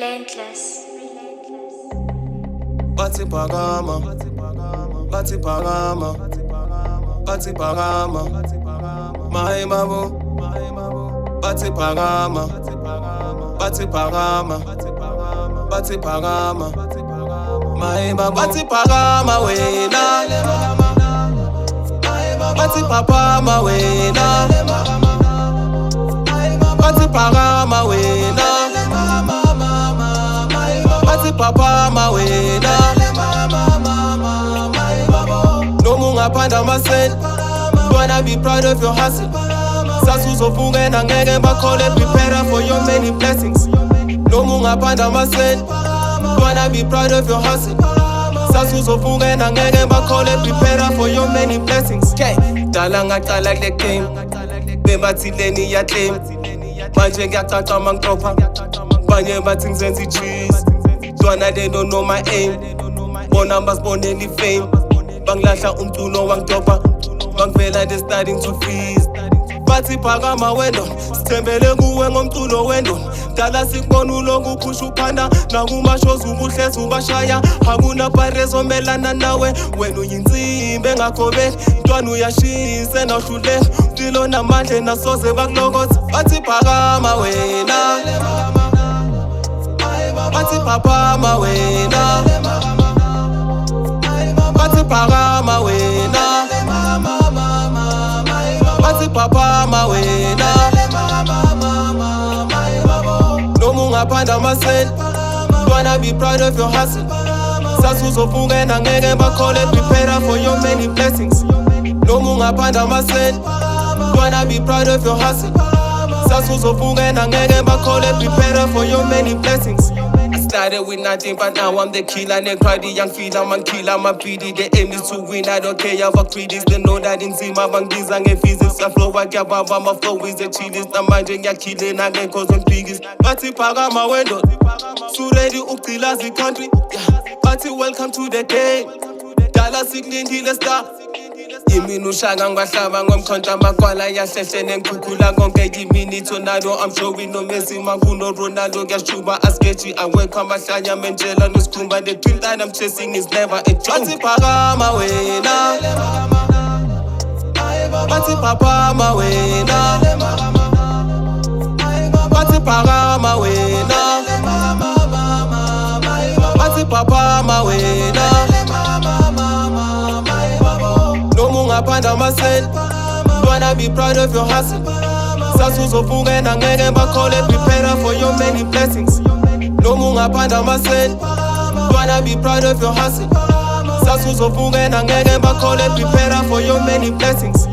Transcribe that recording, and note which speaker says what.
Speaker 1: Relentless.
Speaker 2: Bathi phakama, bathi phakama, bathi phakama, maye mabo, bathi phakama, bathi phakama, bathi phakama, maye mabo, bathi phakama wena, bathi phakama wena, bathi phakama wena, bathi phakama wena. Ungapanda amaseli, wanna be proud of your hustle. Sasuzovuka na ngeke bakhole, prepare for your many blessings. Noma ungapanda amaseli, wanna be proud of your hustle. Sasuzovuka na ngeke bakhole, prepare for your many blessings. Dala ngaqala kule game, bebathi leni iyaclaim. Manje ngiyacaca mangitopha, banye bathi ngizenza i-cheese. Dwana they don't know my aim, bona basibonela i-fame. Bangilahla umculo wangitopha, bangivela they starting to freeze. Bathi phakama wendo, sithembele kuwe ngomculo wendo. Dala sikubona ulokhu uphusha uphanda, nakumashows ubuhlezi ubashaya. Hakuna barriers omelana nawe, wena uyinsimbi engakhobeli. Ntwana uyashisa nawuhluleka, mpilo namandla nasoze bakulokotha. Bathi phakama wena, bathi phakama wena, bathi phakama wena, bathi phakama wena. Noma ungapanda amaseli, wanna be proud of your hustle. Sasuzovuka na ngeke bakhole, prepare for your many blessings. Noma ungapanda amaseli, wanna be proud of your hustle. Sasuzovuka na ngeke bakhole, prepare for your many blessings. Started with nothing, but now I'm the killer. They cry the young feeder, man killer, my PD. The aim is to win, I don't care about critics. They know that in Zima, Bangiz and physics. I flow like a baba, my flow is the chillest. I'm minding ya killing, I get cause on biggest. Bathi phakama wendo, so ready uqila the country. Bathi welcome to the day. Dala siglindi the star. Yimini ushaka ngibahlaba ngomkhonto amakwala yahlehle nenkhukhula konke yimini tornado. I'm showing no Messi, Makuno, Ronaldo, Gashuba, Askechi. I work on my shanya, Menjela, no Skumba. The dream that I'm chasing is never a joke. Bathi phakama wena, bathi phakama wena, bathi phakama wena, bathi phakama wena. Ungapanda amaseli, wanna be proud of your hustle. Sasuzovuka na ngeke bakhole, prepare for your many blessings. Noma ungapanda amaseli, wanna be proud of your hustle. Sasuzovuka na ngeke bakhole, prepare for your many blessings.